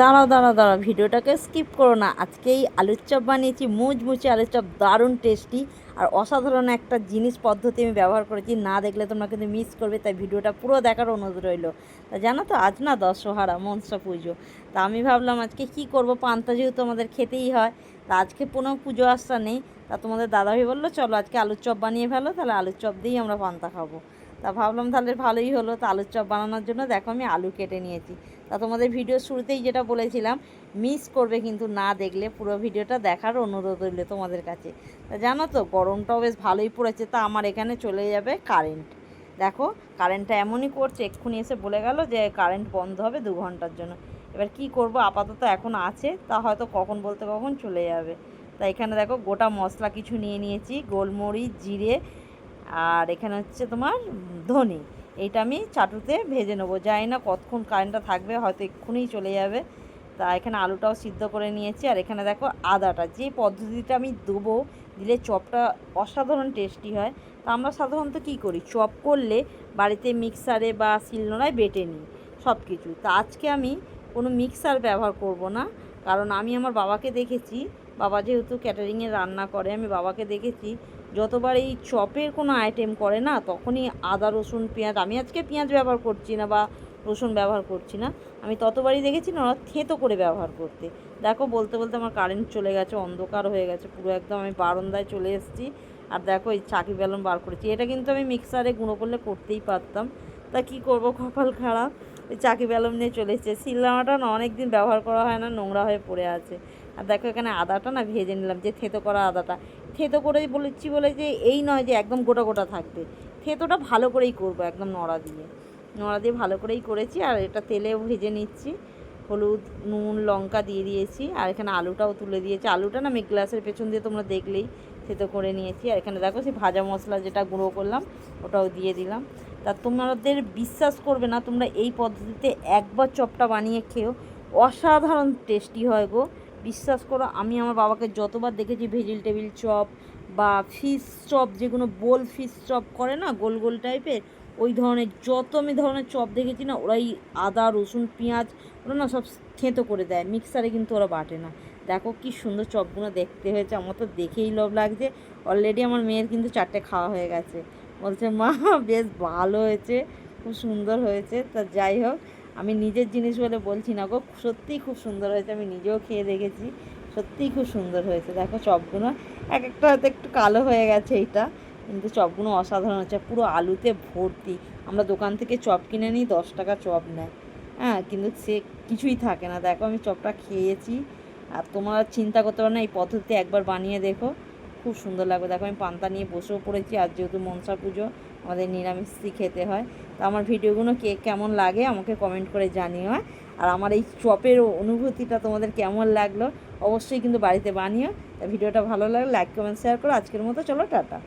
দাঁড়াও দাঁড়াও দাঁড়াও, ভিডিওটাকে স্কিপ করো না। আজকেই আলুর চপ বানিয়েছি, মুচমুচে আলুর চপ, দারুণ টেস্টি আর অসাধারণ একটা জিনিস পদ্ধতি আমি ব্যবহার করেছি। না দেখলে তোমরা কিন্তু মিস করবে, তাই ভিডিওটা পুরো দেখার অনুরোধ রইল। তা জানো তো আজ না দশহারা মনসা পুজো। তা আমি ভাবলাম আজকে কি করব, পান্তা যেহেতু আমাদের খেতেই হয়, তা আজকে কোনো পুজো আসা নেই। তা তোমাদের দাদাভাই বললো চলো আজকে আলুর চপ বানিয়ে ফেলো, তাহলে আলুর চপ দিয়েই আমরা পান্তা খাবো। তা ভাবলাম তাহলে ভালোই হলো। তা আলুর চপ বানানোর জন্য দেখো আমি আলু কেটে নিয়েছি। তা তোমাদের ভিডিও শুরুতেই যেটা বলেছিলাম, মিস করবে কিন্তু না দেখলে, পুরো ভিডিওটা দেখার অনুরোধ রইল তোমাদের কাছে। তা জানো তো গরমটাও বেশ ভালোই পড়েছে। তা আমার এখানে চলে যাবে কারেন্ট। দেখো কারেন্টটা এমনই করছে, এক্ষুনি এসে বলে গেল যে কারেন্ট বন্ধ হবে 2 ঘন্টার জন্য। এবার কি করব, আপাতত এখন আছে, তা হয়তো কখন বলতে কখন চলে যাবে। তা এখানে দেখো গোটা মশলা কিছু নিয়ে নিয়েছি, গোলমরিচ, জিরে, আর এখানে হচ্ছে তোমার ধনে। এইটা আমি চাটুতে ভেজে নেবো। জানি না কতক্ষণ কারেন্টটা থাকবে, হয়তো এক্ষুনিই চলে যাবে। তা এখানে আলুটাও সিদ্ধ করে নিয়েছি। আর এখানে দেখো আদাটা, যে পদ্ধতিটা আমি দেবো, দিলে চপটা অসাধারণ টেস্টি হয়। তা আমরা সাধারণত কী করি, চপ করলে বাড়িতে মিক্সারে বা শিলনোড়ায় বেটে নিই সব কিছু। তা আজকে আমি কোনো মিক্সার ব্যবহার করব না, কারণ আমি আমার বাবাকে দেখেছি, বাবা যেহেতু ক্যাটারিংয়ে রান্না করে, আমি বাবাকে দেখেছি যতবার এই চপের কোনো আইটেম করে না, তখনই আদা রসুন পেঁয়াজ, আমি আজকে পেঁয়াজ ব্যবহার করছি না বা রসুন ব্যবহার করছি না, আমি ততবারই দেখেছি না ওরা থেঁতো করে ব্যবহার করতে। দেখো বলতে বলতে আমার কারেন্ট চলে গেছে, অন্ধকার হয়ে গেছে পুরো একদম, আমি বারান্দায় চলে এসেছি। আর দেখো এই চাকি বেলন বার করেছি, এটা কিন্তু আমি মিক্সারে গুঁড়ো করলে করতেই পারতাম। তা কি করব, কপাল খারাপ, ওই চাকি বেলন নিয়ে চলে এসেছে। শিলনোড়াটা না অনেক দিন ব্যবহার করা হয় না, নোংরা হয়ে পড়ে আছে। আর দেখো এখানে আদাটা না ভেজে নিলাম, যে থেঁতো করা আদাটা। থেঁতো করে বলেছি বলে যে এই নয় যে একদম গোটা গোটা থাকবে, থেঁতোটা ভালো করেই করবো, একদম নড়া দিয়ে ভালো করেই করেছি। আর এটা তেলেও ভেজে নিচ্ছি, হলুদ নুন লঙ্কা দিয়ে দিয়েছি। আর এখানে আলুটাও তুলে দিয়েছি, আলুটা না আমি গ্লাসের পেছন দিয়ে তোমরা দেখলেই থেঁতো করে নিয়েছি। আর এখানে দেখো সেই ভাজা মশলা যেটা গুঁড়ো করলাম ওটাও দিয়ে দিলাম। তা তোমাদের বিশ্বাস করবে না, তোমরা এই পদ্ধতিতে একবার চপটা বানিয়ে খেও, অসাধারণ টেস্টি হয় গো। বিশ্বাস করো, আমি আমার বাবাকে যতবার দেখেছি ভেজিটেবিল চপ বা ফিশ চপ, যেগুলো বোল ফিশ চপ করে না গোল গোল টাইপের, ওই ধরনের যত আমি ধরনের চপ দেখেছি না, ওরাই আদা রসুন পেঁয়াজ ওরা না সব থেঁতো করে দেয়, মিক্সারে কিন্তু ওরা বাটে না। দেখো কি সুন্দর চপগুলো দেখতে হয়েছে, আমার তো দেখেই লোভ লাগছে। অলরেডি আমার মেয়ের কিন্তু 4টে খাওয়া হয়ে গেছে, বলছে মা বেশ ভালো হয়েছে, খুব সুন্দর হয়েছে। তা যাই হোক, আমি নিজের জিনিস বলে বলছি না গো, সত্যিই খুব সুন্দর হয়েছে, আমি নিজেও খেয়ে দেখেছি, সত্যিই খুব সুন্দর হয়েছে। দেখো চপগুলো এক একটা হয়তো একটু কালো হয়ে গেছে এইটা, কিন্তু চপগুলো অসাধারণ হচ্ছে, পুরো আলুতে ভর্তি। আমরা দোকান থেকে চপ কিনে নিই, 10 টাকা চপ নেয়, হ্যাঁ, কিন্তু সে কিছুই থাকে না। দেখো আমি চপটা খেয়েছি, আর তোমরা চিন্তা করতে পারো না, এই পদ্ধতিতে একবার বানিয়ে দেখো, খুব সুন্দর লাগবে। দেখো আমি পান্তা নিয়ে বসেও পড়েছি, আর যেহেতু মনসা পুজো আমাদের নিরামিষই খেতে হয়। তো আমার ভিডিওগুলো কেমন লাগে আমাকে কমেন্ট করে জানিও। আর আমার এই চপের অনুভূতিটা তোমাদের কেমন লাগলো অবশ্যই কিন্তু বাড়িতে বানিও। তা ভিডিওটা ভালো লাগলে লাইক কমেন্ট শেয়ার করো। আজকের মতো চলো টাটা।